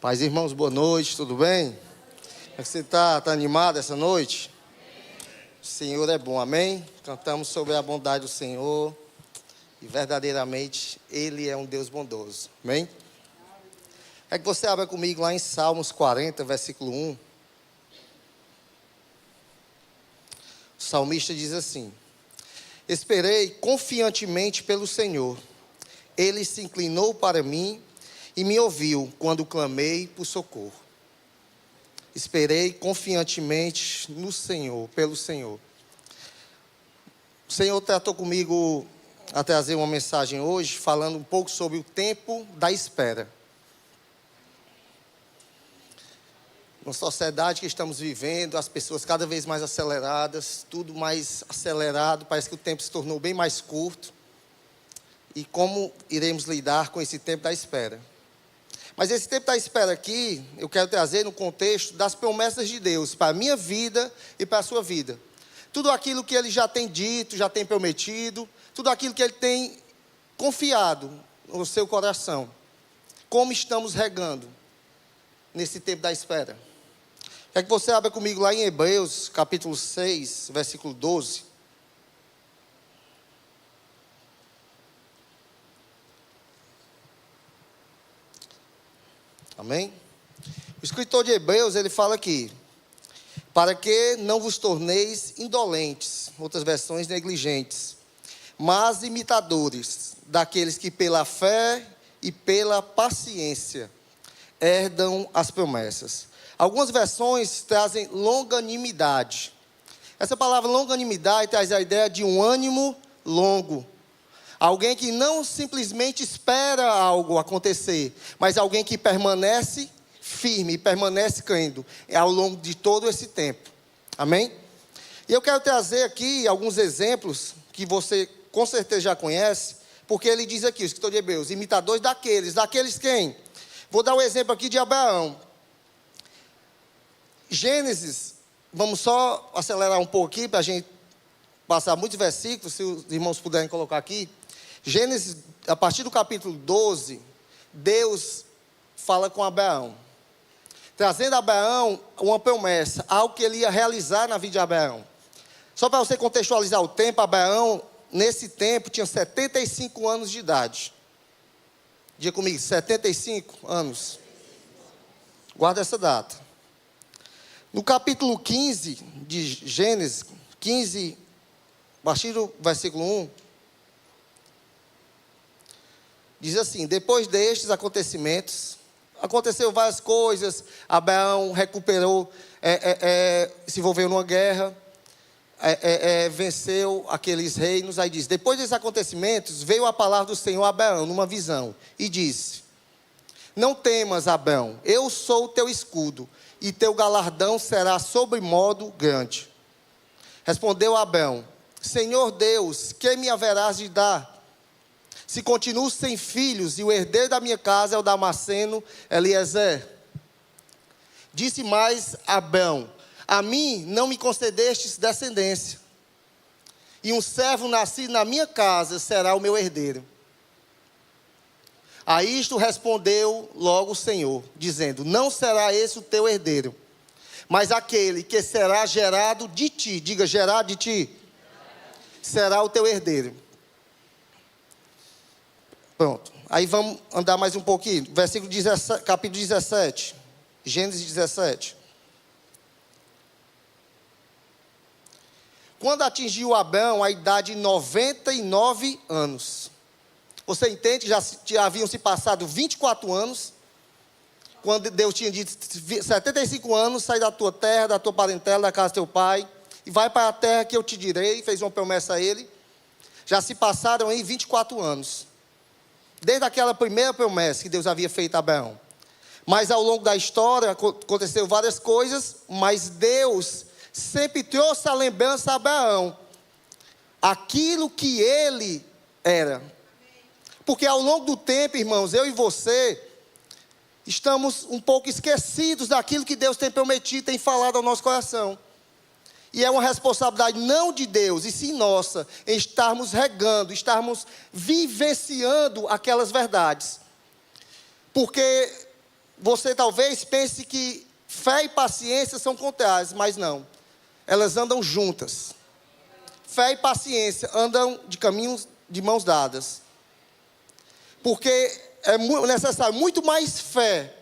Paz, irmãos, boa noite, tudo bem? Como é que você está? Está animado essa noite? O Senhor é bom, amém? Cantamos sobre a bondade do Senhor e verdadeiramente Ele é um Deus bondoso, amém? É que você abra comigo lá em Salmos 40, versículo 1. O salmista diz assim: Esperei confiantemente pelo Senhor, Ele se inclinou para mim e me ouviu quando clamei por socorro. Esperei confiantemente no Senhor, pelo Senhor. O Senhor tratou comigo a trazer uma mensagem hoje, falando um pouco sobre o tempo da espera. Uma sociedade que estamos vivendo, as pessoas cada vez mais aceleradas, tudo mais acelerado, parece que o tempo se tornou bem mais curto. E como iremos lidar com esse tempo da espera? Mas esse tempo da espera aqui, eu quero trazer no contexto das promessas de Deus para a minha vida e para a sua vida. Tudo aquilo que Ele já tem dito, já tem prometido, tudo aquilo que Ele tem confiado no seu coração. Como estamos regando nesse tempo da espera? Quer que você abra comigo lá em Hebreus, capítulo 6, versículo 12. Amém? O escritor de Hebreus, ele fala aqui: para que não vos torneis indolentes, outras versões negligentes, mas imitadores daqueles que pela fé e pela paciência herdam as promessas. Algumas versões trazem longanimidade. Essa palavra longanimidade traz a ideia de um ânimo longo. Alguém que não simplesmente espera algo acontecer, mas alguém que permanece firme, permanece crendo ao longo de todo esse tempo. Amém? E eu quero trazer aqui alguns exemplos que você com certeza já conhece, porque ele diz aqui, o escritor de Hebreus, imitadores daqueles quem? Vou dar um exemplo aqui de Abraão. Gênesis, vamos só acelerar um pouco aqui para a gente passar muitos versículos, se os irmãos puderem colocar aqui. Gênesis, a partir do capítulo 12, Deus fala com Abraão, trazendo a Abraão uma promessa, algo que ele ia realizar na vida de Abraão. Só para você contextualizar o tempo, Abraão, nesse tempo, tinha 75 anos de idade. Diga comigo, 75 anos. Guarda essa data. No capítulo 15 de Gênesis, 15, a partir do versículo 1, diz assim: depois destes acontecimentos, aconteceu várias coisas. Abraão recuperou, se envolveu numa guerra, venceu aqueles reinos. Aí diz: depois desses acontecimentos, veio a palavra do Senhor a Abraão, numa visão, e disse: não temas, Abraão, eu sou o teu escudo, e teu galardão será sobremodo grande. Respondeu Abraão: Senhor Deus, que me haverás de dar? Se continuo sem filhos, e o herdeiro da minha casa é o Damasceno Eliezer. Disse mais Abraão: a mim não me concedestes descendência, e um servo nascido na minha casa será o meu herdeiro. A isto respondeu logo o Senhor, dizendo: não será esse o teu herdeiro, mas aquele que será gerado de ti, diga, gerado de ti, será o teu herdeiro. Pronto, aí vamos andar mais um pouquinho, versículo 17, capítulo 17, Gênesis 17. Quando atingiu Abraão a idade de 99 anos, você entende que já haviam se passado 24 anos, quando Deus tinha dito, 75 anos, sai da tua terra, da tua parentela, da casa do teu pai, e vai para a terra que eu te direi, fez uma promessa a ele. Já se passaram aí 24 anos. Desde aquela primeira promessa que Deus havia feito a Abraão. Mas ao longo da história aconteceu várias coisas, mas Deus sempre trouxe a lembrança a Abraão, aquilo que ele era. Porque ao longo do tempo, irmãos, eu e você estamos um pouco esquecidos daquilo que Deus tem prometido, tem falado ao nosso coração. E é uma responsabilidade não de Deus, e sim nossa, em estarmos regando, estarmos vivenciando aquelas verdades. Porque você talvez pense que fé e paciência são contrárias, mas não. Elas andam juntas. Fé e paciência andam de caminhos de mãos dadas. Porque é necessário muito mais fé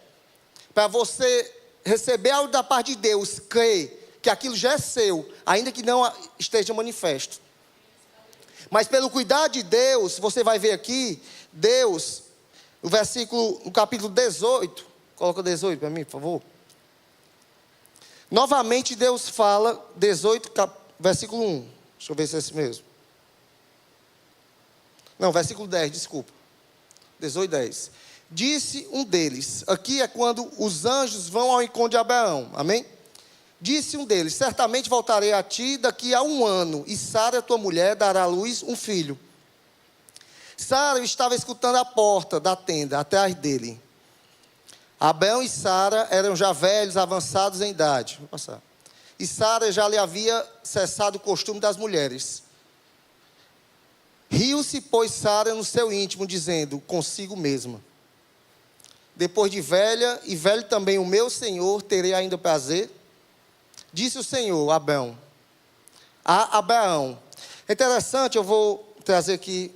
para você receber algo da parte de Deus, crer que aquilo já é seu, ainda que não esteja manifesto. Mas pelo cuidado de Deus, você vai ver aqui, Deus, no capítulo 18, coloca 18 para mim, por favor. Novamente Deus fala, 18, versículo 1. Deixa eu ver se é esse mesmo. Não, versículo 10, desculpa. 18, 10. Disse um deles, aqui é quando os anjos vão ao encontro de Abraão, amém? Disse um deles, certamente voltarei a ti daqui a 1 ano, e Sara, tua mulher, dará à luz um filho. Sara estava escutando a porta da tenda, atrás dele. Abraão e Sara eram já velhos, avançados em idade. Vou passar. E Sara já lhe havia cessado o costume das mulheres. Riu-se, pois, Sara no seu íntimo, dizendo, consigo mesma. Depois de velha, e velho também o meu Senhor, terei ainda prazer? Disse o Senhor a Abraão. É interessante, eu vou trazer aqui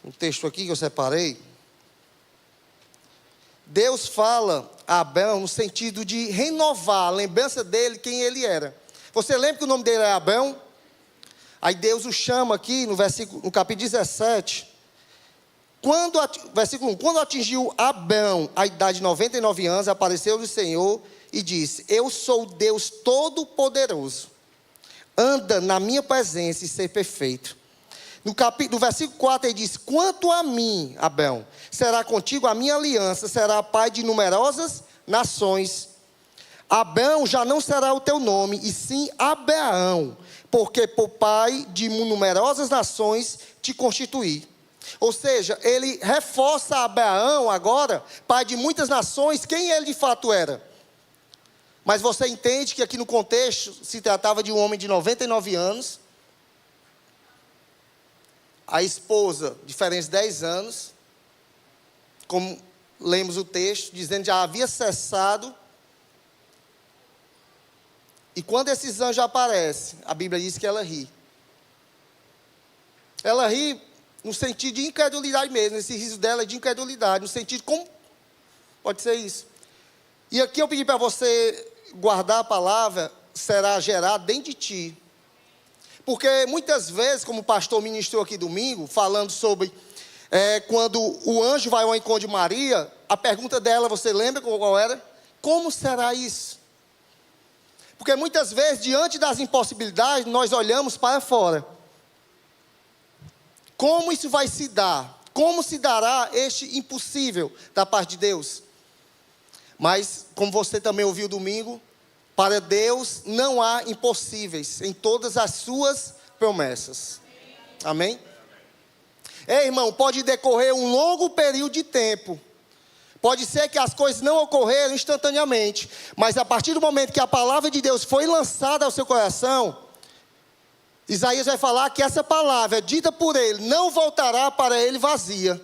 um texto aqui que eu separei. Deus fala a Abraão no sentido de renovar a lembrança dele, quem ele era. Você lembra que o nome dele é Abraão? Aí Deus o chama aqui no capítulo 17. Versículo 1. Quando atingiu Abraão a idade de 99 anos, apareceu-lhe o Senhor e disse, eu sou Deus Todo-Poderoso. Anda na minha presença e ser perfeito. No versículo 4 ele diz, quanto a mim, Abraão, será contigo a minha aliança, será pai de numerosas nações. Abraão já não será o teu nome, e sim Abraão, porque por pai de numerosas nações te constituí. Ou seja, ele reforça Abraão agora, pai de muitas nações, quem ele de fato era. Mas você entende que aqui no contexto se tratava de um homem de 99 anos, a esposa, diferente de 10 anos, como lemos o texto, dizendo que já havia cessado. E quando esses anjos aparecem, a Bíblia diz que ela ri. Ela ri no sentido de incredulidade mesmo, esse riso dela é de incredulidade, no sentido como pode ser isso. E aqui eu pedi para você guardar a palavra, será gerado dentro de ti. Porque muitas vezes, como o pastor ministrou aqui domingo, falando sobre quando o anjo vai ao encontro de Maria, a pergunta dela, você lembra qual era? Como será isso? Porque muitas vezes, diante das impossibilidades, nós olhamos para fora. Como isso vai se dar? Como se dará este impossível da parte de Deus? Mas, como você também ouviu domingo, para Deus não há impossíveis em todas as suas promessas. Amém? Irmão, pode decorrer um longo período de tempo. Pode ser que as coisas não ocorreram instantaneamente. Mas a partir do momento que a palavra de Deus foi lançada ao seu coração, Isaías vai falar que essa palavra, dita por ele, não voltará para ele vazia.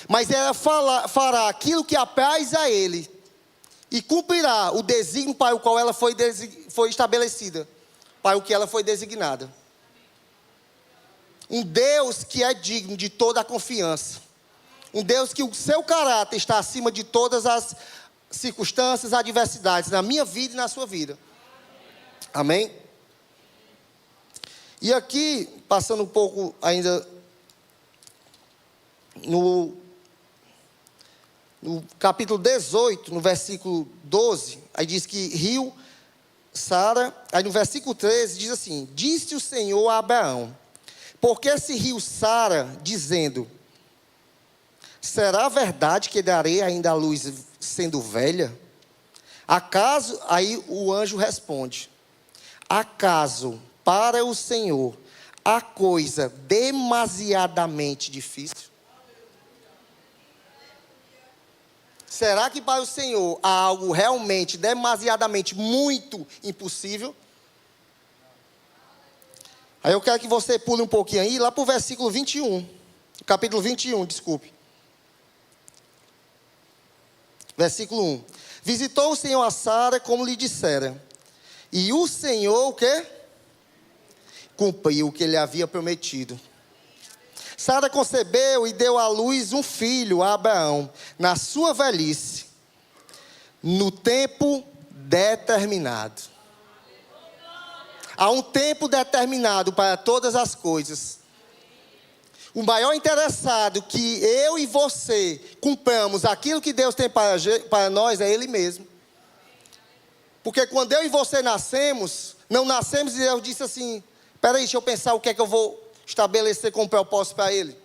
Mas ela fará aquilo que apraz a ele. E cumprirá o desígnio para o qual ela foi estabelecida. Para o que ela foi designada. Um Deus que é digno de toda a confiança. Um Deus que o seu caráter está acima de todas as circunstâncias, adversidades, na minha vida e na sua vida. Amém? E aqui, passando um pouco ainda no capítulo 18, no versículo 12, aí diz que riu Sara, aí no versículo 13 diz assim, disse o Senhor a Abraão, por que se riu Sara, dizendo, será verdade que darei ainda a luz sendo velha? Acaso, aí o anjo responde, acaso para o Senhor há coisa demasiadamente difícil? Será que para o Senhor há algo realmente demasiadamente muito impossível? Aí eu quero que você pule um pouquinho aí, lá para o versículo 21. Capítulo 21, desculpe. Versículo 1. Visitou o Senhor a Sara como lhe dissera. E o Senhor, o quê? Cumpriu o que ele havia prometido. Sara concebeu e deu à luz um filho a Abraão, na sua velhice, no tempo determinado. Há um tempo determinado para todas as coisas. O maior interessado que eu e você cumpramos aquilo que Deus tem para nós é Ele mesmo. Porque quando eu e você nascemos, não nascemos e Deus disse assim, espera aí, deixa eu pensar o que é que eu vou estabelecer como propósito para Ele.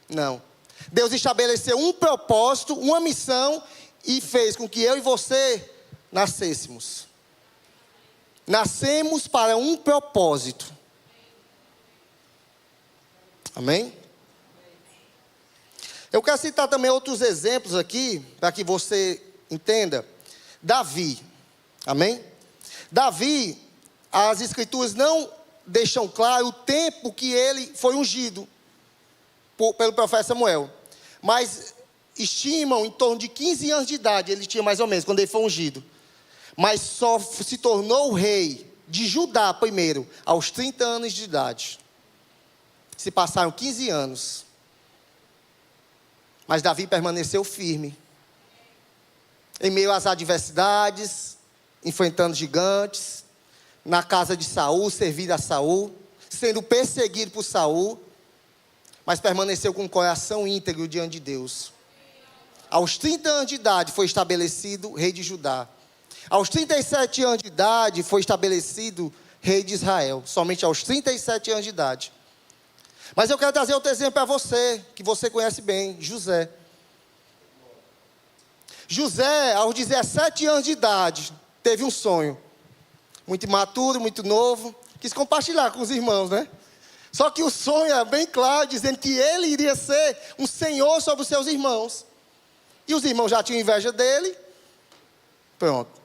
Não. Deus estabeleceu um propósito, uma missão e fez com que eu e você nascêssemos. Nascemos para um propósito. Amém? Eu quero citar também outros exemplos aqui, para que você entenda. Davi. Amém? Davi, as escrituras não deixam claro o tempo que ele foi ungido pelo profeta Samuel. Mas estimam em torno de 15 anos de idade, ele tinha mais ou menos, quando ele foi ungido. Mas só se tornou o rei de Judá primeiro, aos 30 anos de idade. Se passaram 15 anos. Mas Davi permaneceu firme. Em meio às adversidades, enfrentando gigantes, na casa de Saul, servindo a Saul, sendo perseguido por Saul, mas permaneceu com o coração íntegro diante de Deus. Aos 30 anos de idade foi estabelecido rei de Judá. Aos 37 anos de idade foi estabelecido rei de Israel. Somente aos 37 anos de idade. Mas eu quero trazer outro exemplo para você, que você conhece bem, José. José, aos 17 anos de idade, teve um sonho. Muito imaturo, muito novo. Quis compartilhar com os irmãos, né? Só que o sonho é bem claro, dizendo que ele iria ser um senhor sobre os seus irmãos. E os irmãos já tinham inveja dele. Pronto.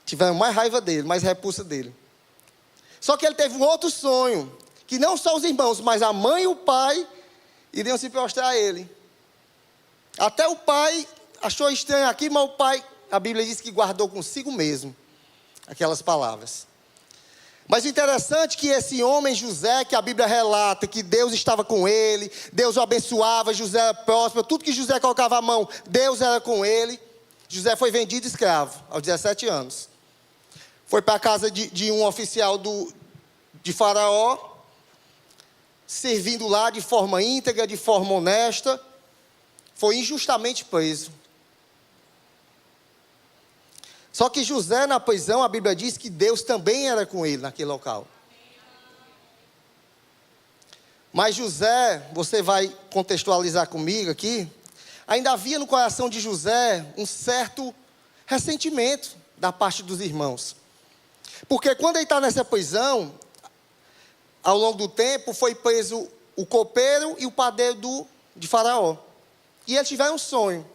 Tiveram mais raiva dele, mais repulsa dele. Só que ele teve um outro sonho, que não só os irmãos, mas a mãe e o pai iriam se prostrar a ele. Até o pai achou estranho aqui, mas o pai, a Bíblia diz que guardou consigo mesmo aquelas palavras. Mas o interessante é que esse homem José, que a Bíblia relata que Deus estava com ele, Deus o abençoava, José era próspero, tudo que José colocava a mão, Deus era com ele. José foi vendido escravo aos 17 anos. Foi para a casa de um oficial de Faraó, servindo lá de forma íntegra, de forma honesta. Foi injustamente preso. Só que José na prisão, a Bíblia diz que Deus também era com ele naquele local. Mas José, você vai contextualizar comigo aqui, ainda havia no coração de José um certo ressentimento da parte dos irmãos. Porque quando ele está nessa prisão, ao longo do tempo, foi preso o copeiro e o padeiro de Faraó. E eles tiveram um sonho.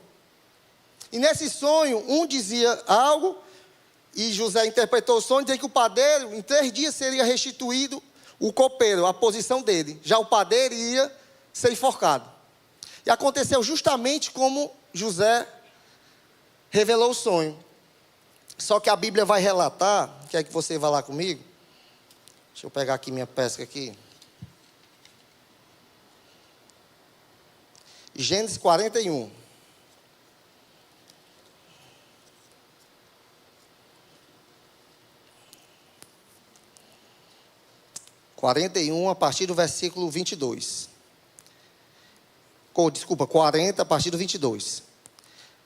E nesse sonho, um dizia algo, e José interpretou o sonho, dizia que o padeiro, em 3 dias, seria restituído o copeiro, a posição dele. Já o padeiro ia ser enforcado. E aconteceu justamente como José revelou o sonho. Só que a Bíblia vai relatar, quer que você vá lá comigo? Deixa eu pegar aqui minha pesca aqui. Gênesis 41. A partir do versículo 22. Desculpa, 40 a partir do 22.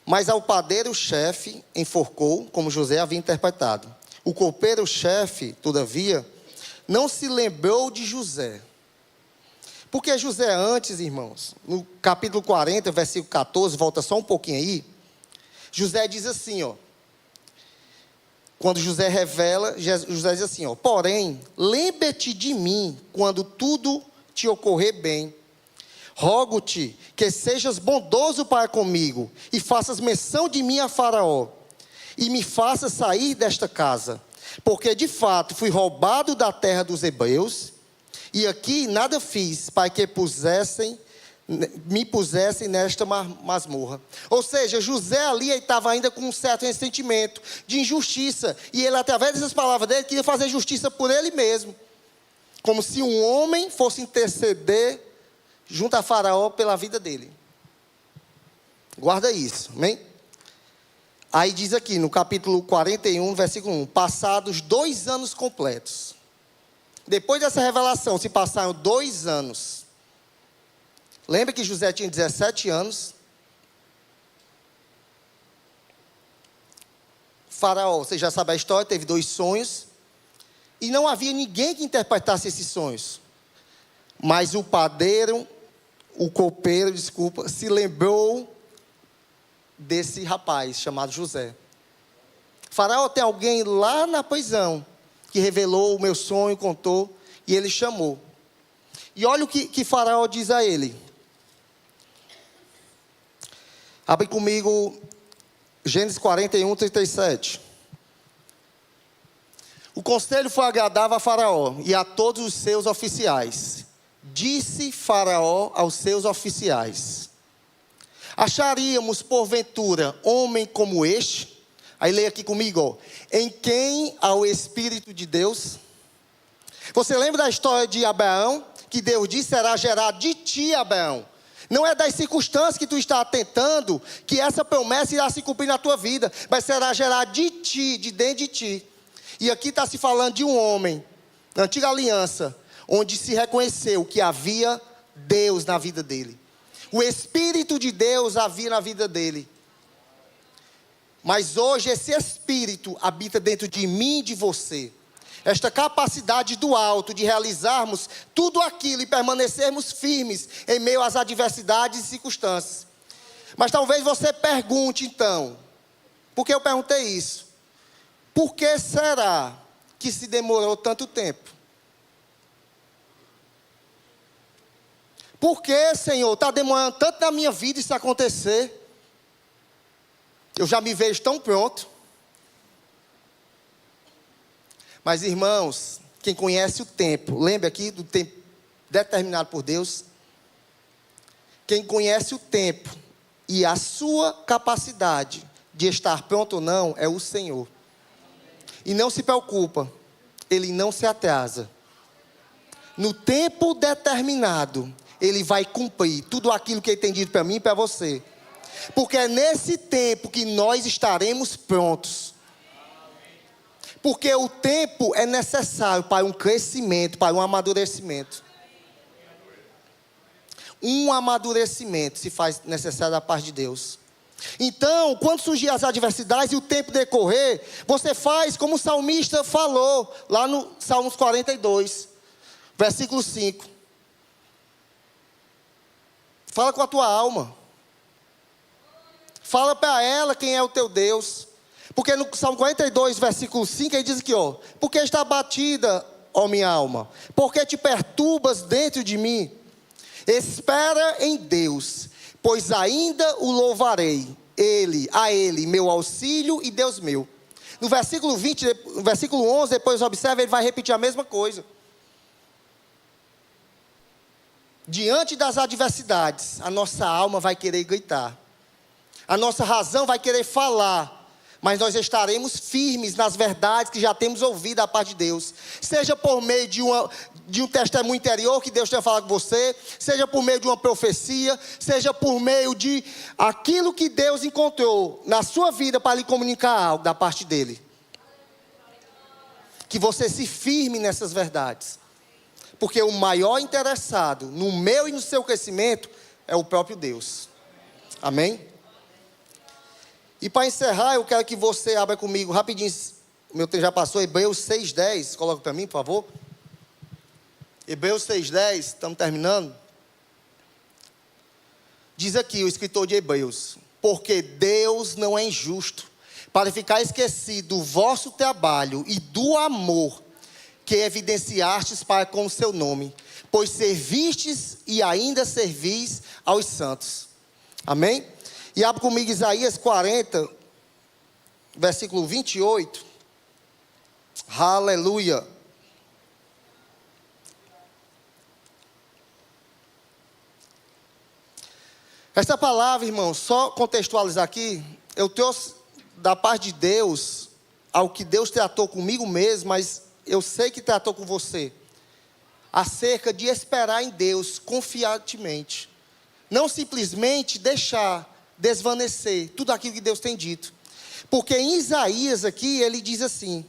Mas ao padeiro-chefe enforcou, como José havia interpretado. O copeiro-chefe, todavia, não se lembrou de José. Porque José antes, irmãos, no capítulo 40, versículo 14, volta só um pouquinho aí. José diz assim, ó. Quando José revela, José diz assim, ó. Porém, lembra-te de mim quando tudo te ocorrer bem. Rogo-te que sejas bondoso para comigo e faças menção de mim a Faraó e me faças sair desta casa, porque de fato fui roubado da terra dos hebreus e aqui nada fiz para que pusessem me pusessem nesta masmorra. Ou seja, José ali estava ainda com um certo ressentimento de injustiça. E ele, através dessas palavras dele, queria fazer justiça por ele mesmo. Como se um homem fosse interceder junto a Faraó pela vida dele. Guarda isso, amém? Aí diz aqui no capítulo 41, versículo 1. Passados 2 anos completos. Depois dessa revelação, se passaram 2 anos. Lembra que José tinha 17 anos? Faraó, você já sabe a história, teve 2 sonhos. E não havia ninguém que interpretasse esses sonhos. Mas o copeiro, se lembrou desse rapaz chamado José. Faraó, tem alguém lá na prisão que revelou o meu sonho, contou, e ele chamou. E olha o que Faraó diz a ele. Abre comigo Gênesis 41, 37. O conselho foi agradável a Faraó e a todos os seus oficiais. Disse Faraó aos seus oficiais: acharíamos porventura homem como este? Aí leia aqui comigo, ó, em quem há o Espírito de Deus? Você lembra da história de Abraão? Que Deus disse: será gerado de ti, Abraão. Não é das circunstâncias que tu está tentando que essa promessa irá se cumprir na tua vida, mas será gerado de ti, de dentro de ti. E aqui está se falando de um homem, na antiga aliança, onde se reconheceu que havia Deus na vida dele. O Espírito de Deus havia na vida dele. Mas hoje esse Espírito habita dentro de mim e de você. Esta capacidade do alto de realizarmos tudo aquilo e permanecermos firmes em meio às adversidades e circunstâncias. Mas talvez você pergunte então, por que eu perguntei isso? Por que será que se demorou tanto tempo? Por que, Senhor, está demorando tanto na minha vida isso acontecer? Eu já me vejo tão pronto. Mas, irmãos, quem conhece o tempo, lembra aqui do tempo determinado por Deus? Quem conhece o tempo e a sua capacidade de estar pronto ou não é o Senhor. E não se preocupa, Ele não se atrasa. No tempo determinado, Ele vai cumprir tudo aquilo que Ele tem dito para mim e para você. Porque é nesse tempo que nós estaremos prontos. Porque o tempo é necessário para um crescimento, para um amadurecimento. Um amadurecimento se faz necessário da parte de Deus. Então, quando surgir as adversidades e o tempo decorrer, você faz como o salmista falou, lá no Salmos 42, versículo 5. Fala com a tua alma. Fala para ela quem é o teu Deus. Porque no Salmo 42, versículo 5, ele diz aqui, ó: porque está abatida, ó minha alma? Porque te perturbas dentro de mim? Espera em Deus, pois ainda o louvarei. A Ele, meu auxílio e Deus meu. No versículo 20, no versículo 11, depois observa, ele vai repetir a mesma coisa. Diante das adversidades, a nossa alma vai querer gritar. A nossa razão vai querer falar. Mas nós estaremos firmes nas verdades que já temos ouvido da parte de Deus. Seja por meio de um testemunho interior que Deus tenha falado com você. Seja por meio de uma profecia. Seja por meio de aquilo que Deus encontrou na sua vida para lhe comunicar algo da parte dEle. Que você se firme nessas verdades. Porque o maior interessado no meu e no seu crescimento é o próprio Deus. Amém? E para encerrar, eu quero que você abra comigo rapidinho, o meu tempo já passou, Hebreus 6,10, coloca para mim, por favor. Hebreus 6,10, estamos terminando. Diz aqui o escritor de Hebreus: porque Deus não é injusto, para ficar esquecido do vosso trabalho e do amor que evidenciastes para com o seu nome, pois servistes e ainda servis aos santos. Amém? E abre comigo Isaías 40, versículo 28. Aleluia. Essa palavra, irmão, só contextualizar aqui, eu trouxe da parte de Deus, ao que Deus tratou comigo mesmo, mas eu sei que tratou com você, acerca de esperar em Deus confiantemente, não simplesmente deixar desvanecer tudo aquilo que Deus tem dito, porque em Isaías aqui, ele diz assim: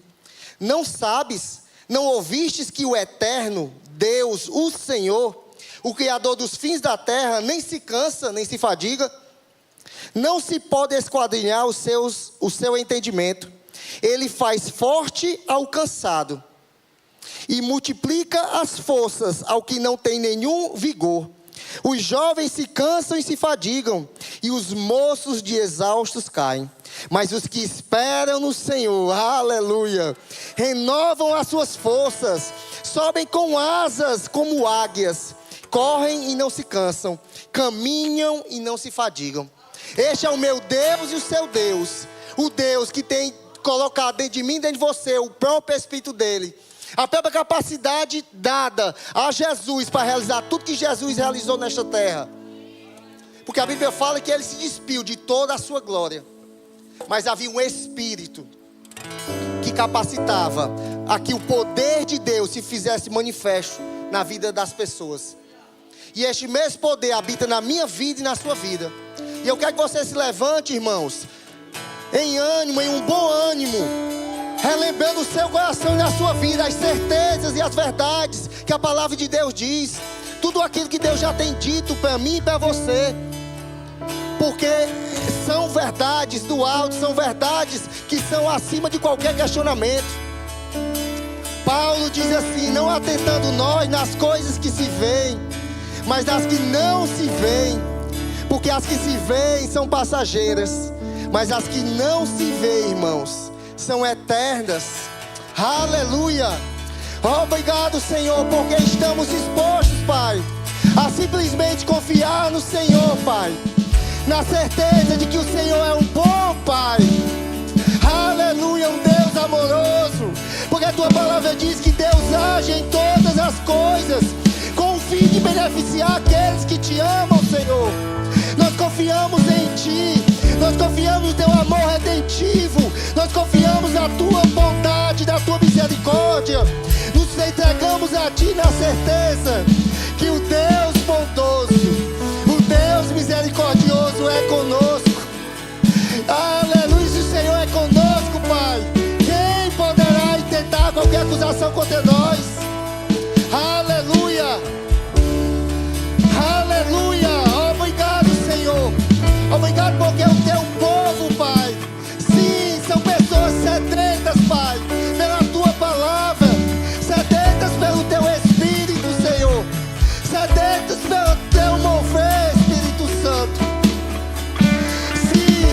não sabes, não ouvistes que o eterno Deus, o Senhor, o Criador dos fins da terra, nem se cansa, nem se fadiga, não se pode esquadrinhar o seu entendimento, ele faz forte ao cansado, e multiplica as forças ao que não tem nenhum vigor. Os jovens se cansam e se fadigam, e os moços de exaustos caem. Mas os que esperam no Senhor, aleluia, renovam as suas forças, sobem com asas como águias, correm e não se cansam, caminham e não se fadigam. Este é o meu Deus e o seu Deus, o Deus que tem colocado dentro de mim, dentro de você, o próprio Espírito dele, a própria capacidade dada a Jesus para realizar tudo que Jesus realizou nesta terra. Porque a Bíblia fala que ele se despiu de toda a sua glória, mas havia um Espírito que capacitava a que o poder de Deus se fizesse manifesto na vida das pessoas. E este mesmo poder habita na minha vida e na sua vida. E eu quero que você se levante, irmãos, em ânimo, em um bom ânimo, relembrando o seu coração e na sua vida as certezas e as verdades que a palavra de Deus diz, tudo aquilo que Deus já tem dito para mim e para você, porque são verdades do alto, são verdades que são acima de qualquer questionamento. Paulo diz assim: não atentando nós nas coisas que se veem, mas nas que não se veem, porque as que se veem são passageiras, mas as que não se veem, irmãos, são eternas. Aleluia. Obrigado, Senhor, porque estamos dispostos, Pai, a simplesmente confiar no Senhor, Pai, na certeza de que o Senhor é um bom Pai. Aleluia, um Deus amoroso, porque a tua palavra diz que Deus age em todas as coisas com o fim de beneficiar aqueles que te amam, Senhor. Nós confiamos em Ti, nós confiamos no Teu amor redentivo, nós confiamos na Tua bondade, na Tua misericórdia. Nos entregamos a Ti na certeza que o Deus bondoso, o Deus misericordioso é conosco. Aleluia, se o Senhor é conosco, Pai, quem poderá intentar qualquer acusação contra nós? Aleluia, aleluia. Obrigado, Senhor. Obrigado porque o Teu povo, Pai, sim, são pessoas sedentas, Pai, pela Tua palavra, sedentas pelo Teu Espírito, Senhor, sedentas pelo Teu mover, Espírito Santo. Sim,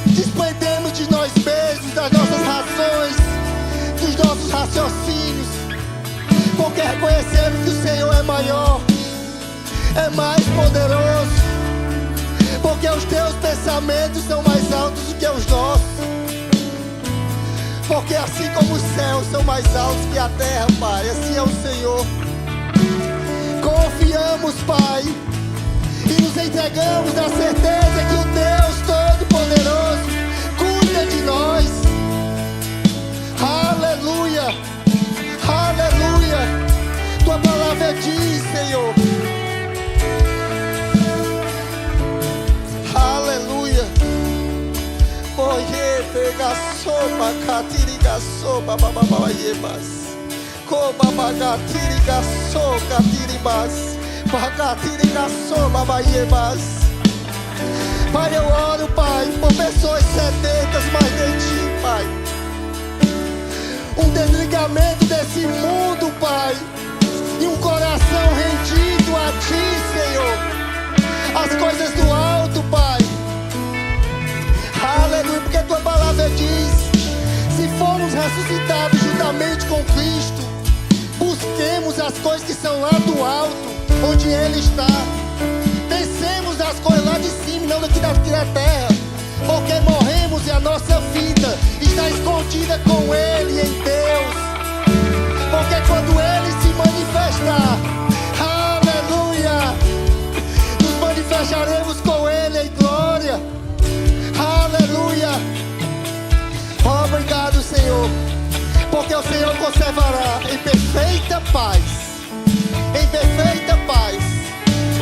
desprendemos de nós mesmos, das nossas razões, dos nossos raciocínios, porque reconhecemos que o Senhor é maior, é mais poderoso, porque os Teus pensamentos são mais altos do que os nossos, porque assim como os céus são mais altos que a terra, Pai, assim é o Senhor. Confiamos, Pai, e nos entregamos na certeza que o Deus Todo-Poderoso cuida de nós. Aleluia, aleluia. Tua palavra diz, Senhor, aleluia. Oye, pega sopa, catiriga sopa, bababaiebas. Cobabagatirga soca, tiribas. Bagatiriga sopa, babaiebas. Pai, eu oro, Pai, por pessoas sedentas, mas de Ti, Pai. Um desligamento desse mundo, Pai, e um coração rendido a Ti, Senhor. As coisas do alto, Pai. Aleluia, porque Tua palavra diz: se formos ressuscitados juntamente com Cristo, busquemos as coisas que são lá do alto, onde Ele está. Pensemos nas coisas lá de cima, não daqui da terra, porque morremos e a nossa vida está escondida com Ele em Deus. Porque quando Ele se manifestar, aleluia, nos manifestará fecharemos com Ele em glória. Aleluia. Obrigado, Senhor, porque o Senhor conservará em perfeita paz,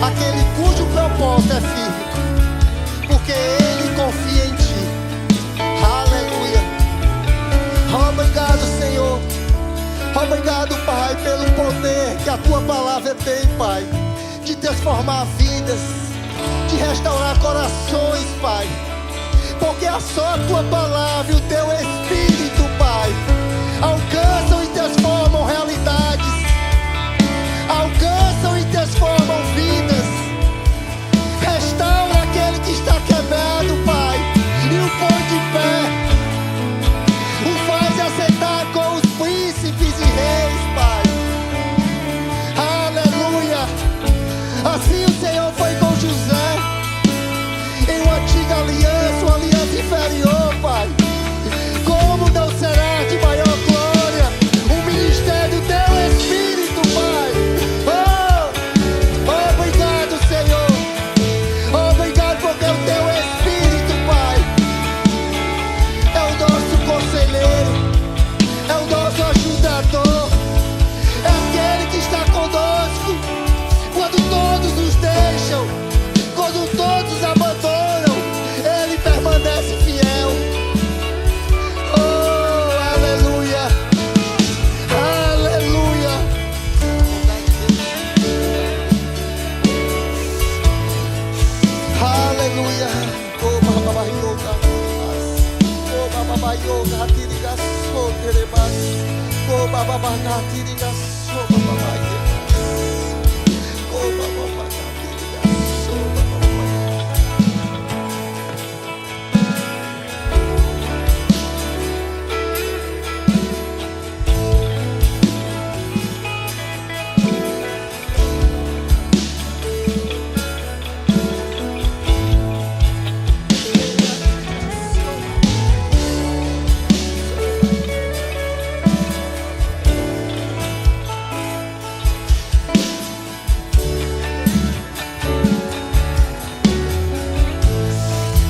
aquele cujo propósito é firme, porque Ele confia em Ti. Aleluia. Obrigado, Senhor. Obrigado, Pai, pelo poder que a Tua palavra tem, Pai, de transformar vidas, de restaurar corações, Pai, porque é só a Tua palavra e o Teu Espírito, Pai, alcançam e transformam realidades, alcançam e transformam vidas, restaura aquele que está quebrado, Pai, e o põe de pé, o faz aceitar com os príncipes e reis, Pai. Aleluia. Assim o Senhor foi com José em uma antiga aliança, uma aliança inferior, Pai. Como não será de maior glória o ministério do Teu Espírito, Pai? Oh, obrigado, Senhor. Obrigado porque o Teu Espírito, Pai, é o nosso conselheiro, é o nosso ajudador, é aquele que está conosco quando todos nos deixam, quando todos nos abandonam, Ele permanece fiel. Oh, aleluia, aleluia. Aleluia. Oh, babai yoga, oh, babai yoga, hatiriga so terebas, oh, babai hatiriga so babai, oh, babai hatiriga so babai.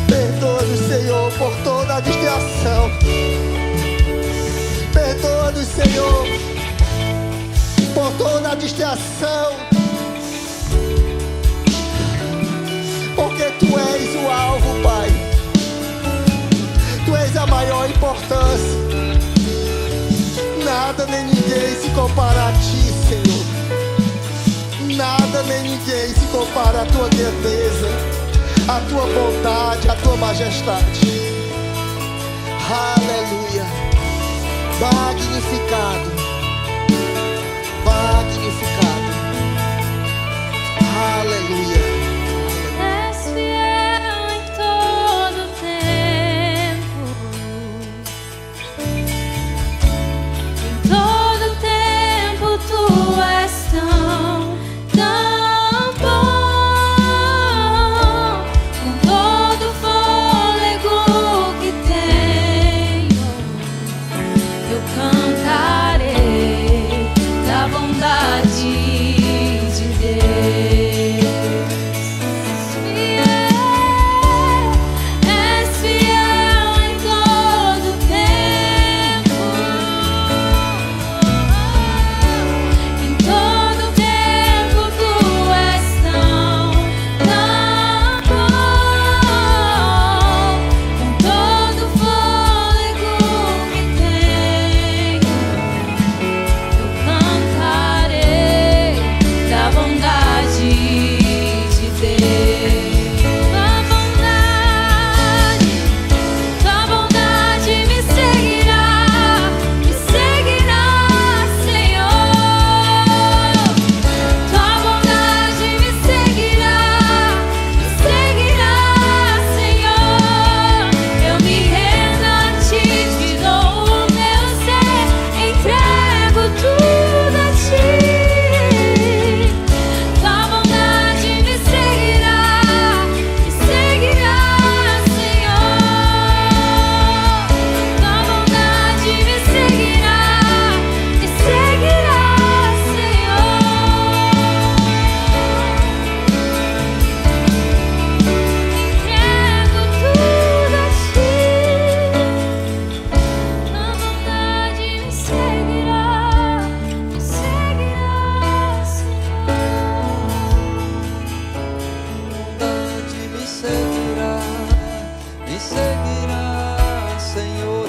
Perdoa-nos, Senhor, por toda a distração. Perdoa-nos, Senhor, por toda a distração, porque Tu és o alvo, Pai. Tu és a maior importância. Nada nem ninguém se compara a Ti, Senhor. Nada nem ninguém se compara à Tua grandeza, a Tua bondade, a Tua majestade. Aleluia. Magnificado, magnificado. Aleluia. És fiel em todo tempo. Em todo tempo Tu és tão, tão bom. Com todo fôlego que tenho, eu cantarei da bondade de Deus.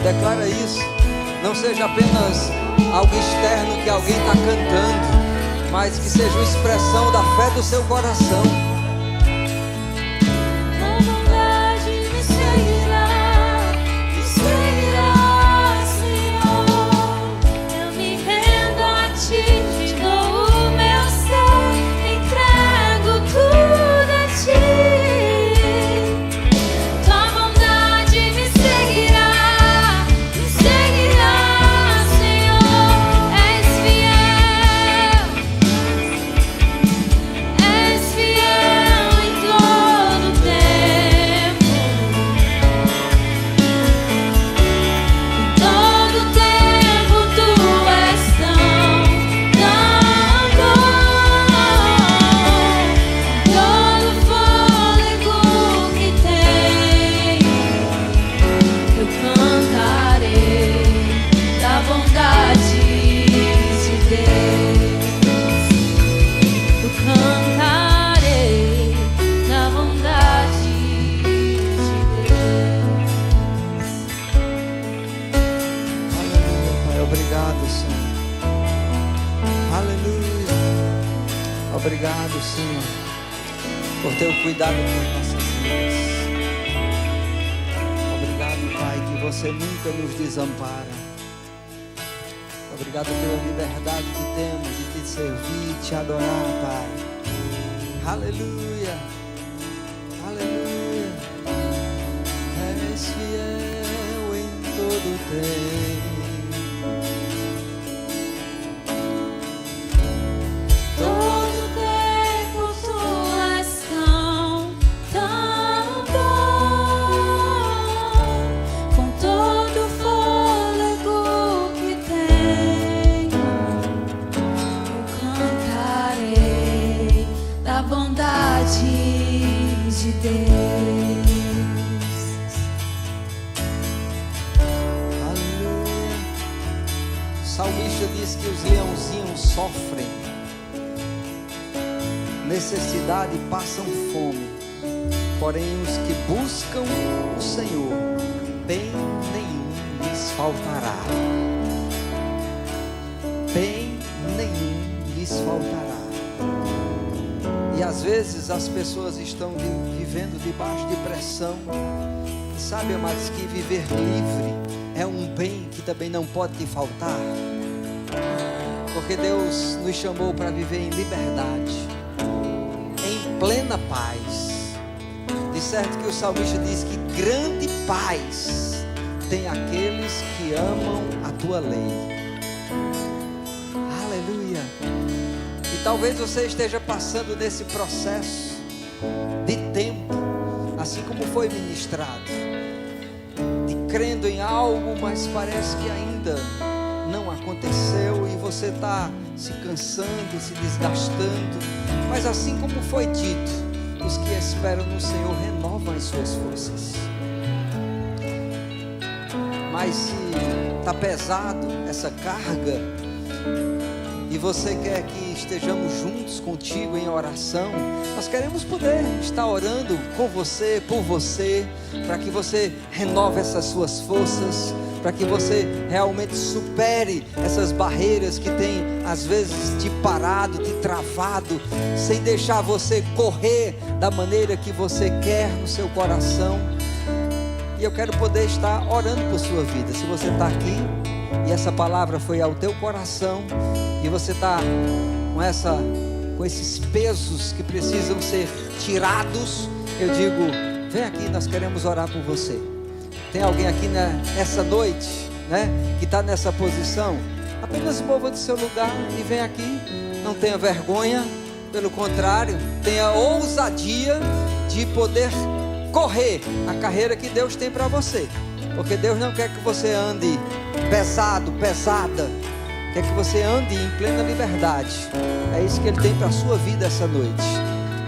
Declara isso. Não seja apenas algo externo que alguém está cantando, mas que seja uma expressão da fé do seu coração. A bondade me seguirá, Senhor. Eu me rendo a Ti, te dou o meu ser, entrego tudo a Ti. Tua bondade me seguirá, Senhor. És fiel em todo tempo. Em todo tempo Tu és tão bom. Todo fôlego que tenho, eu cantarei da bondade de Deus. Eu cantarei da bondade de Deus. Aleluia, Pai. Obrigado, Senhor. Aleluia. Obrigado, Senhor, por teu cuidado com nossas vidas. Obrigado, Pai, que você nunca nos desampara. Obrigado pela liberdade que temos de te servir, te adorar, Pai. Aleluia. Aleluia. És fiel em todo tempo. Todo tempo Tu és tão bom. Com todo fôlego que tenho, eu cantarei da bondade de Deus. Aleluia. O salmista diz que os leãozinhos sofrem necessidade e passam fome, porém os que buscam o Senhor, bem nenhum lhes faltará. Bem nenhum lhes faltará. E às vezes as pessoas estão vivendo debaixo de pressão. E sabe, amados, que viver livre é um bem que também não pode te faltar. Porque Deus nos chamou para viver em liberdade, em plena paz. De certo que o salmista diz que grande paz tem aqueles que amam a tua lei. Aleluia. E talvez você esteja passando nesse processo de tempo, assim como foi ministrado, de crendo em algo, mas parece que ainda não aconteceu, e você está se cansando, se desgastando. Mas assim como foi dito, os que esperam no Senhor renovam as suas forças. Mas se está pesado essa carga, e você quer que estejamos juntos contigo em oração, nós queremos poder estar orando com você, por você, para que você renove essas suas forças, para que você realmente supere essas barreiras que tem às vezes te parado, te travado, sem deixar você correr da maneira que você quer no seu coração. E eu quero poder estar orando por sua vida. Se você está aqui e essa palavra foi ao teu coração, e você está com esses pesos que precisam ser tirados, eu digo, vem aqui, nós queremos orar por você. Tem alguém aqui nessa noite, né, que está nessa posição? Apenas mova do seu lugar e vem aqui. Não tenha vergonha, pelo contrário, tenha ousadia de poder correr a carreira que Deus tem para você. Porque Deus não quer que você ande pesado, pesada. Quer que você ande em plena liberdade. É isso que Ele tem para a sua vida essa noite.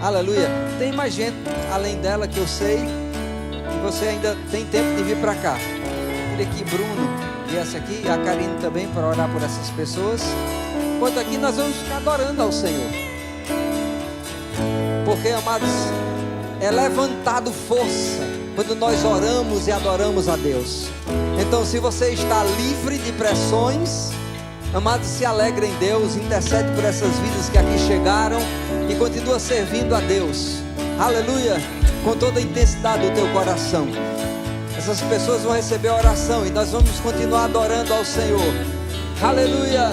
Aleluia. Tem mais gente além dela que eu sei, e você ainda tem tempo de vir para cá. Ele aqui, Bruno, e essa aqui, e a Karine também, para orar por essas pessoas. Enquanto aqui nós vamos ficar adorando ao Senhor. Porque, amados, é levantado força quando nós oramos e adoramos a Deus. Então, se você está livre de pressões, amado, se alegra em Deus, intercede por essas vidas que aqui chegaram e continua servindo a Deus. Aleluia, com toda a intensidade do teu coração. Essas pessoas vão receber a oração e nós vamos continuar adorando ao Senhor. Aleluia.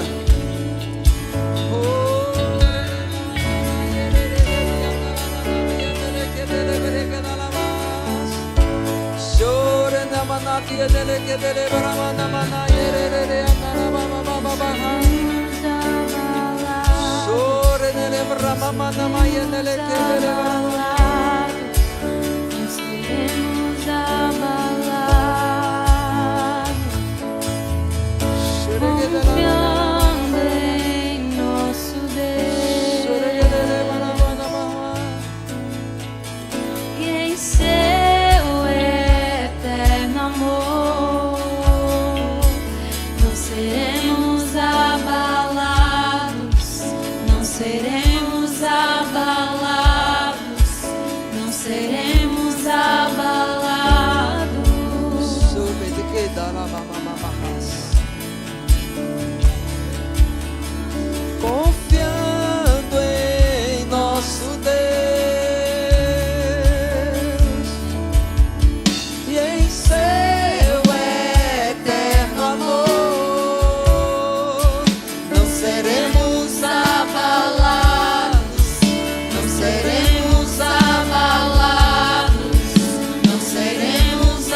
Confiando em nosso Deus e em seu eterno amor, não seremos abalados, não seremos abalados, não seremos abalados. Confiando em nosso Deus e em seu eterno amor, não seremos abalados, não seremos abalados, não seremos abalados, Não seremos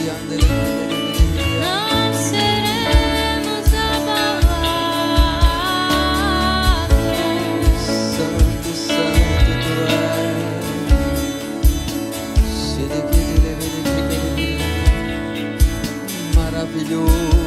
abalados. Não seremos abalados. Santo, Santo tu és. Maravilhoso.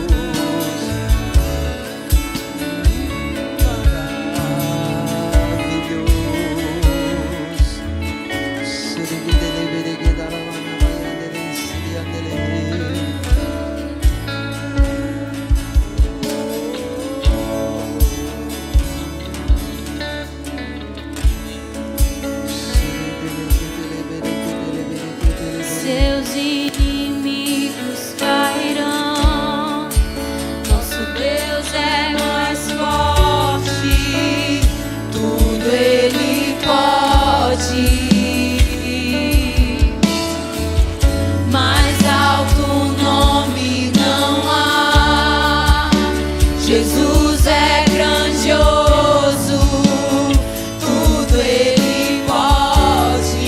Seus inimigos cairão. Nosso Deus é mais forte. Tudo Ele pode. Mais alto nome não há. Jesus é grandioso. Tudo Ele pode.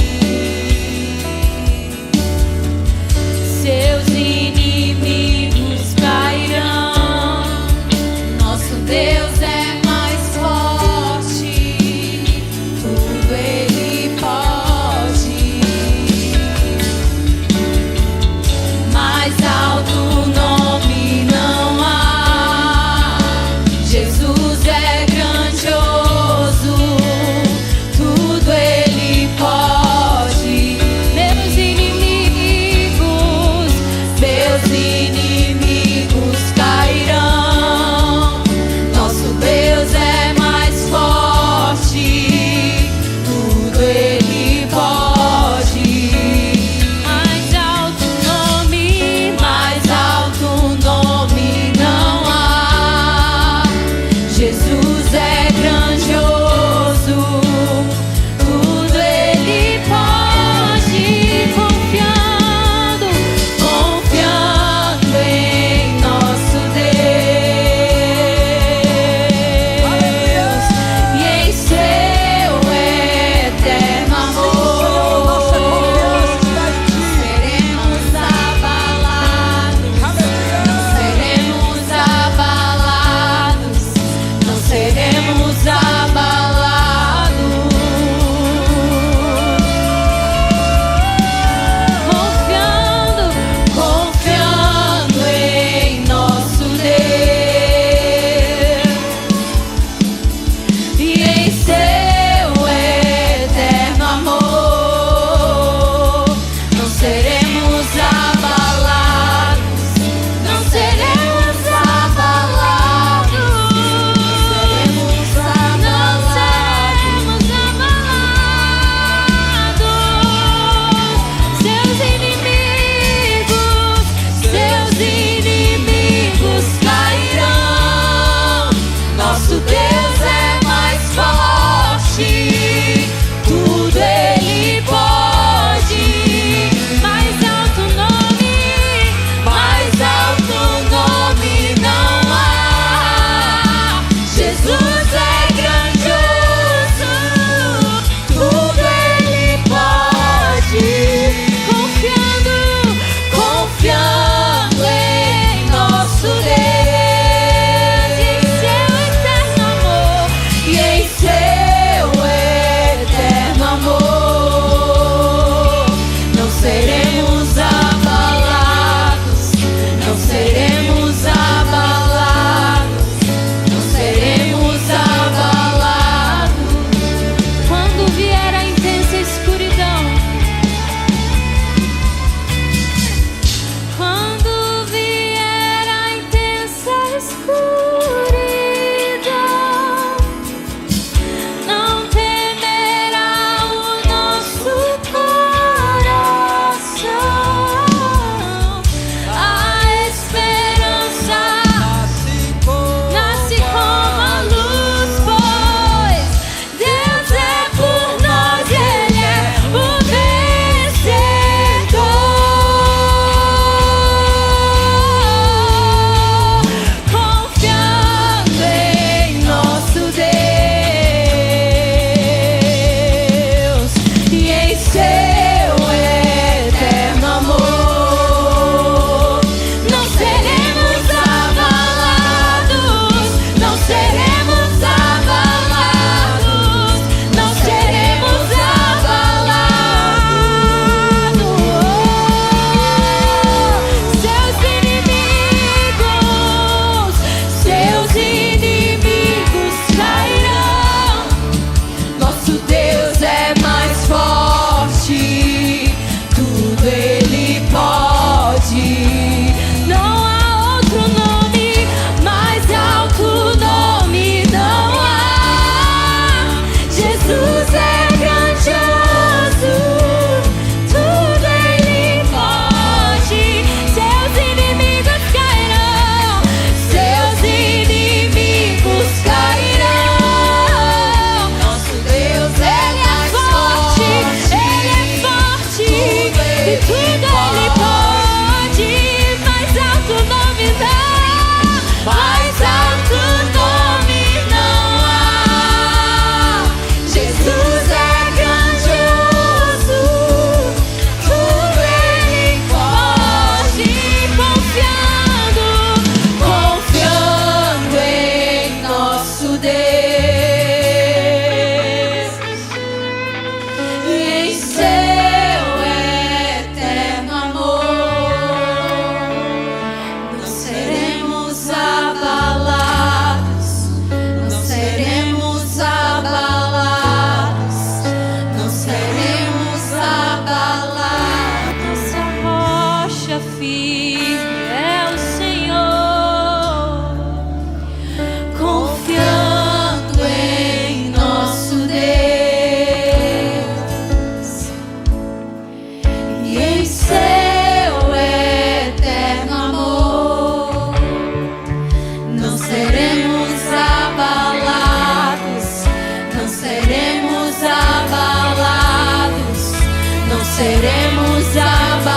seremos abalados.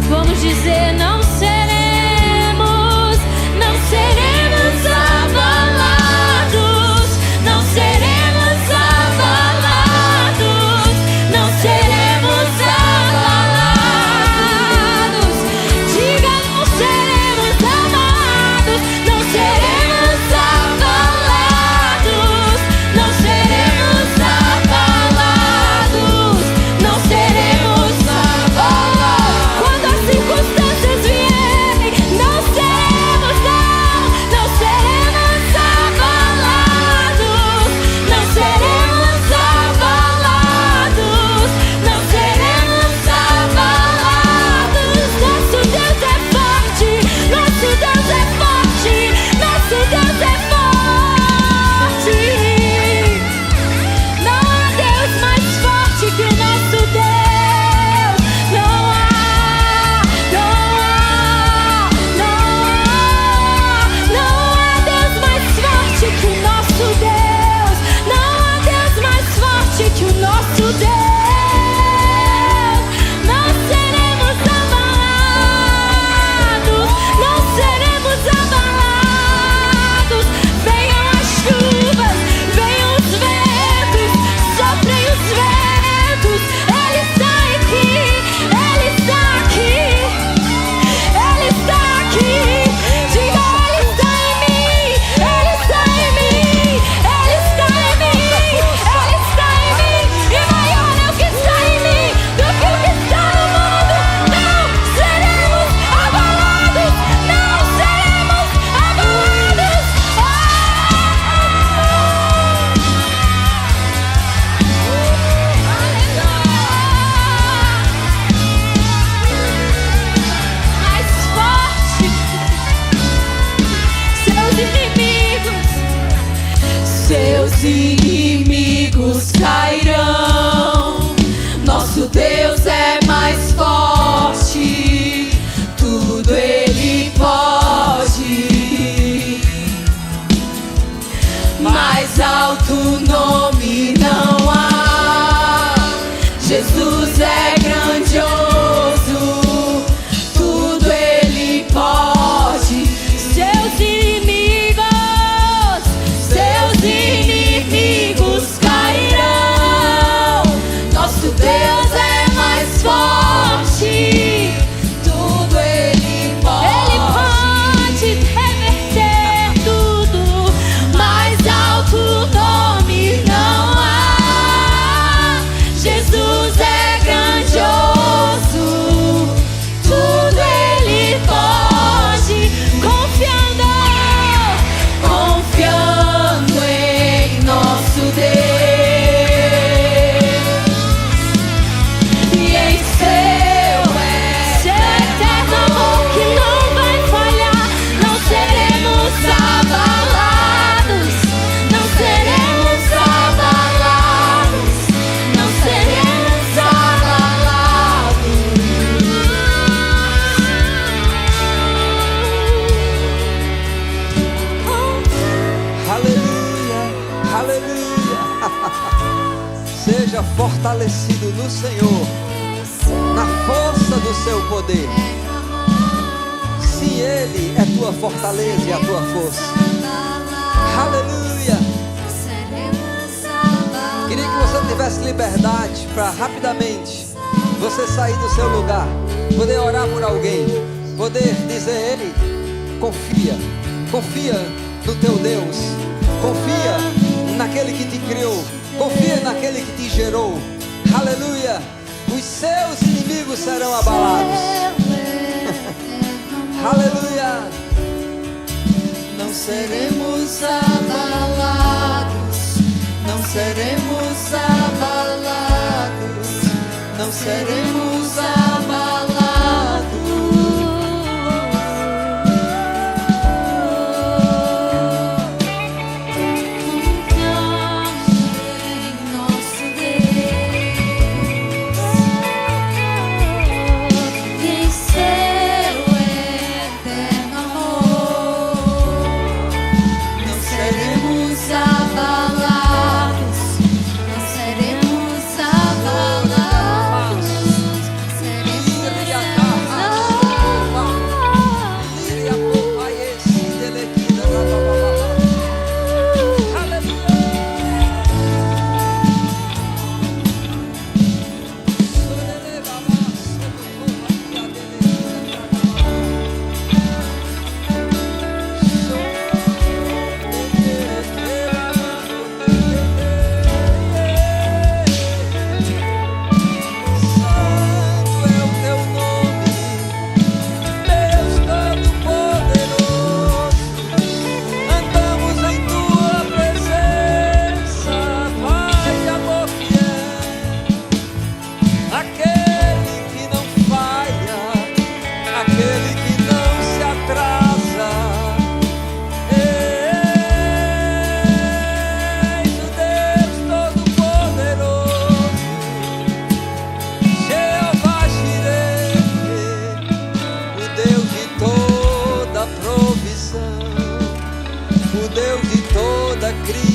Vamos dizer, não seremos, não seremos abalados, não seremos abalados, não seremos abalados. Diga, não seremos abalados, não seremos abalados, não seremos abalados, não seremos abalados. Quando as circunstâncias vierem, não seremos, não seremos abalados, não seremos abalados, não seremos abalados. Nosso Deus é forte, nosso Deus é forte, nosso Deus é forte. Não há Deus mais forte que o nosso Deus. Não há, não há, não há, não há Deus mais forte que o nosso Deus. Não há Deus mais forte que o nosso Deus. Não seremos abalados, não seremos abalados. Venham as chuvas, venham os ventos, soprem os ventos. Ele está aqui, Ele está aqui, Ele está aqui. Diga, Ele está em mim, Ele está em mim, Ele está em mim, Ele está em mim. E maior é o que está em mim do que o que está no mundo. Não seremos abalados, não seremos abalados. Mais forte, seus inimigos cairão. Nosso Deus é mais forte, tudo Ele pode. Mais alto nome não há. Jesus é grandioso, tudo Ele pode. Seus inimigos cairão. Nosso Deus é mais forte, tudo Ele pode. Ele pode reverter tudo. Mais alto nome não há. Jesus é grandioso, tudo Ele pode. Confiando em nosso Deus e em seu eterno amor que não vai falhar. Não seremos abalados, não seremos abalados, não seremos abalados. Aleluia, aleluia. Seja fortalecido no Senhor, na força do seu poder. Sim, Ele é tua fortaleza e a tua força. Aleluia. Queria que você tivesse liberdade para rapidamente você sair do seu lugar, poder orar por alguém, poder dizer a Ele: confia, confia no teu Deus, confia naquele que te criou, confia naquele que te gerou. Aleluia. Os seus inimigos serão abalados. Aleluia. Não seremos abalados, não seremos abalados, não seremos abalados. Abalados, não seremos abalados.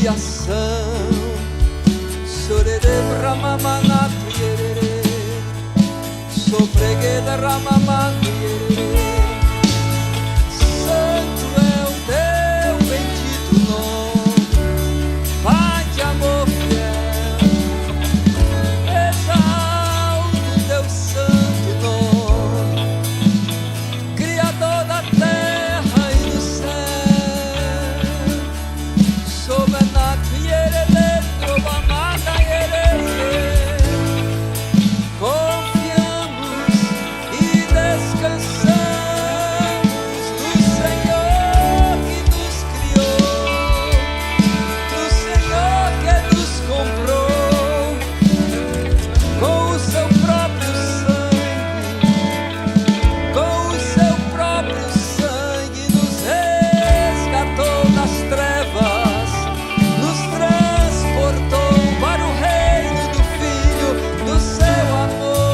criação. Sorere bramamanato yerere, sopregeda ramamando yerere. Santo é o teu bendito nome, Pai de amor fiel. Exalto teu santo nome, Criador da terra e do céu. Sobenato yerele, trobamada yerele. Confiamos e descansamos no Senhor que nos criou, no Senhor que nos comprou com o seu próprio sangue, com o seu próprio sangue nos resgatou das trevas, nos transportou para o reino do Filho do seu amor.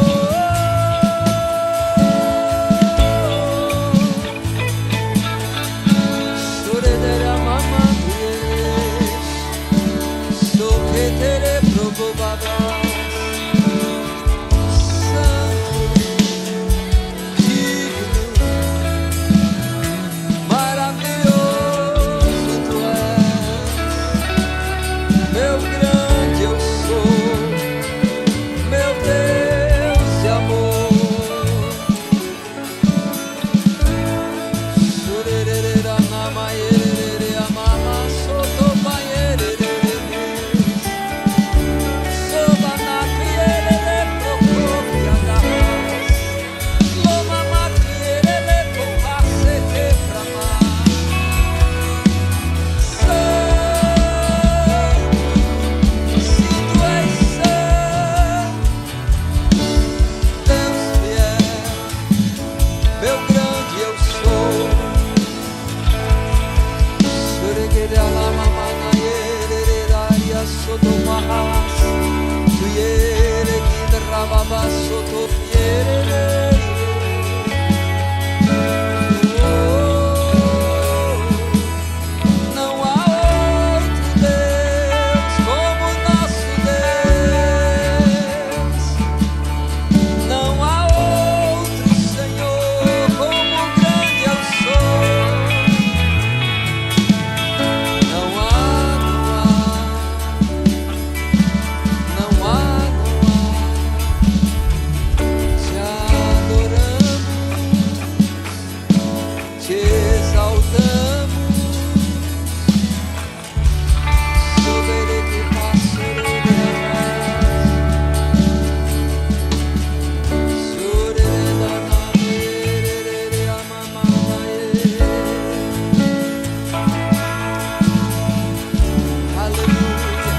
Soredera mamando yes, soquetere probobabas. Santo, digno, maravilhoso tu és. Meu grande eu sou, meu Deus de amor. Surerera nama yerere amama soto bayerere. Sobanato yerere procopia das. Lomamato yerere copasse te framar. Santo, se tu és santo, Deus fiel, meu grande eu sou. Soregueira lama mana yerere daria sodomahas, tu yere guidrababa soto yerere. Não há outro Deus como nosso Deus. Não há outro Senhor como o grande eu sou. Não há, não há, não há, te adoramos, te exaltamos. Sobre que passou aleluia.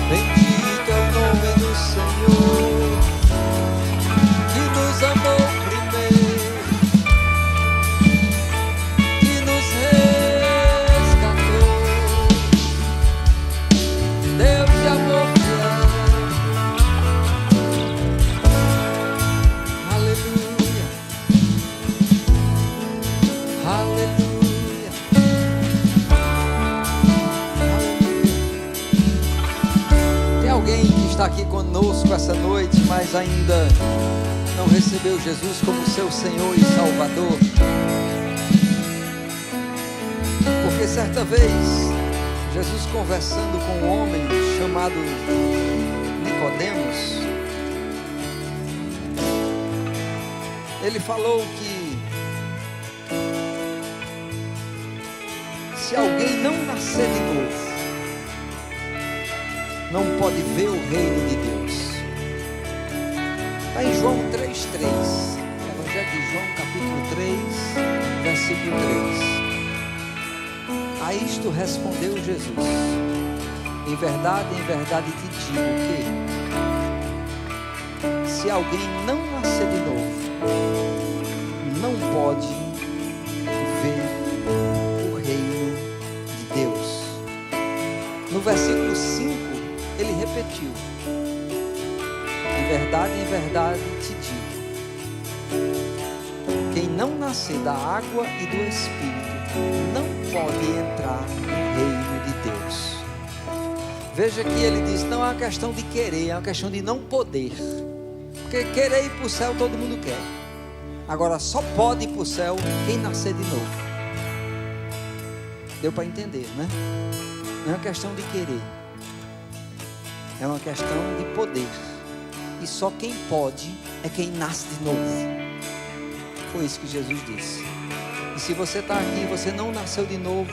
Bendito é o nome do Senhor, que nos amou primeiro, que nos resgatou. Deus de amor fiel. Aleluia. Aleluia. Tem alguém que está aqui conosco essa noite, mas ainda não recebeu Jesus como seu Senhor e Salvador? Porque certa vez, Jesus conversando com um homem chamado Nicodemos, ele falou que se alguém não nascer de novo, não pode ver o reino de Deus. Está em João 3,3, Evangelho de João capítulo 3, versículo 3. A isto respondeu Jesus: em verdade te digo que se alguém não nascer de novo, não pode ver o reino de Deus. No versículo 5, ele repetiu: em verdade te digo, quem não nascer da água e do Espírito não pode entrar no reino de Deus. Veja que ele diz, não é uma questão de querer, é uma questão de não poder. Porque querer ir para o céu todo mundo quer. Agora só pode ir para o céu quem nascer de novo. Deu para entender, né? Não é uma questão de querer, é uma questão de poder. E só quem pode é quem nasce de novo. Foi isso que Jesus disse. E se você está aqui e você não nasceu de novo,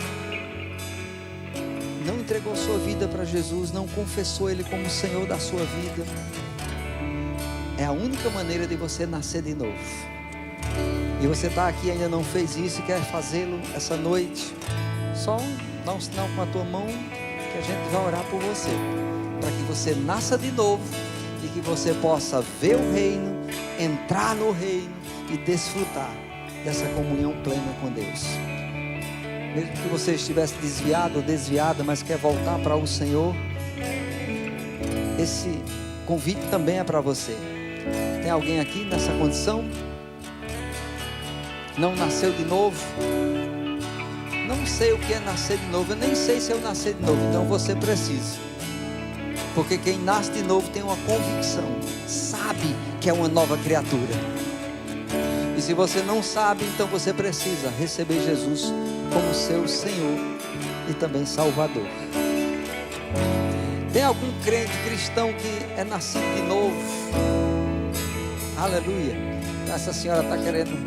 não entregou sua vida para Jesus, não confessou Ele como Senhor da sua vida, é a única maneira de você nascer de novo. E você está aqui e ainda não fez isso e quer fazê-lo essa noite, só dá um sinal com a tua mão que a gente vai orar por você, para que você nasça de novo e que você possa ver o reino, entrar no reino e desfrutar dessa comunhão plena com Deus. Mesmo que você estivesse desviado ou desviada, mas quer voltar para o Senhor, esse convite também é para você. Tem alguém aqui nessa condição? Não nasceu de novo? Não sei o que é nascer de novo. Eu nem sei se eu nascer de novo. Então você precisa. Porque quem nasce de novo tem uma convicção, sabe que é uma nova criatura. E se você não sabe, então você precisa receber Jesus como seu Senhor e também Salvador. Tem algum crente cristão que é nascido de novo? Aleluia. Essa senhora está querendo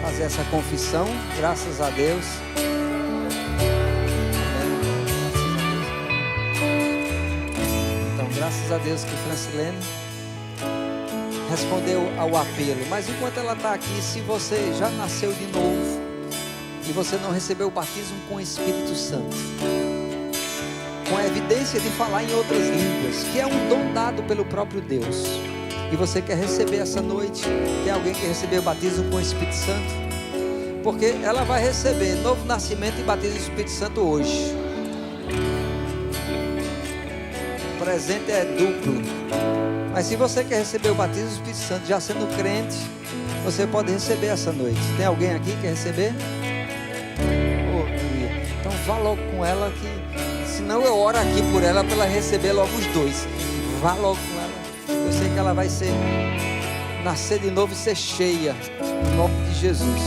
fazer essa confissão, graças a Deus. Então, graças a Deus que Francilene respondeu ao apelo. Mas enquanto ela está aqui, se você já nasceu de novo e você não recebeu o batismo com o Espírito Santo, com a evidência de falar em outras línguas, que é um dom dado pelo próprio Deus, e você quer receber essa noite, tem alguém que recebeu o batismo com o Espírito Santo? Porque ela vai receber novo nascimento e batismo do Espírito Santo hoje. O presente é duplo. Mas se você quer receber o batismo do Espírito Santo, já sendo crente, você pode receber essa noite. Tem alguém aqui que quer receber? Então vá logo com ela, que senão eu oro aqui por ela para ela receber logo os dois. Vá logo com ela. Eu sei que ela vai nascer de novo e ser cheia, em nome de Jesus.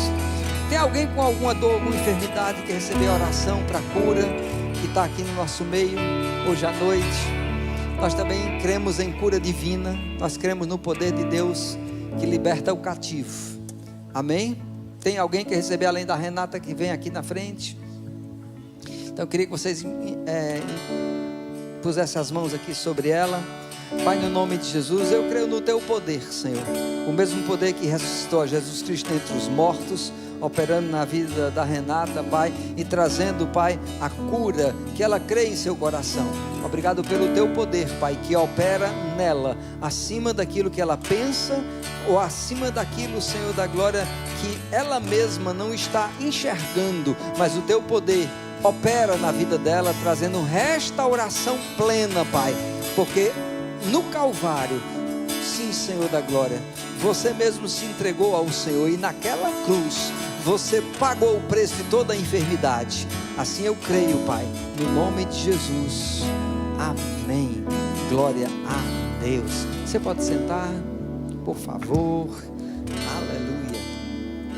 Tem alguém com alguma dor, alguma enfermidade que recebeu oração para cura, que está aqui no nosso meio hoje à noite? Nós também cremos em cura divina. Nós cremos no poder de Deus que liberta o cativo. Amém? Tem alguém que recebeu além da Renata que vem aqui na frente? Então eu queria que vocês pusessem as mãos aqui sobre ela. Pai, no nome de Jesus, eu creio no teu poder, Senhor. O mesmo poder que ressuscitou a Jesus Cristo entre os mortos, operando na vida da Renata, Pai, e trazendo, Pai, a cura que ela crê em seu coração. Obrigado pelo teu poder, Pai, que opera nela, acima daquilo que ela pensa, ou acima daquilo, Senhor da glória, que ela mesma não está enxergando, mas o teu poder opera na vida dela, trazendo restauração plena, Pai, porque no Calvário, sim, Senhor da glória, você mesmo se entregou ao Senhor, e naquela cruz você pagou o preço de toda a enfermidade. Assim eu creio, Pai, no nome de Jesus, amém. Glória a Deus. Você pode sentar, por favor.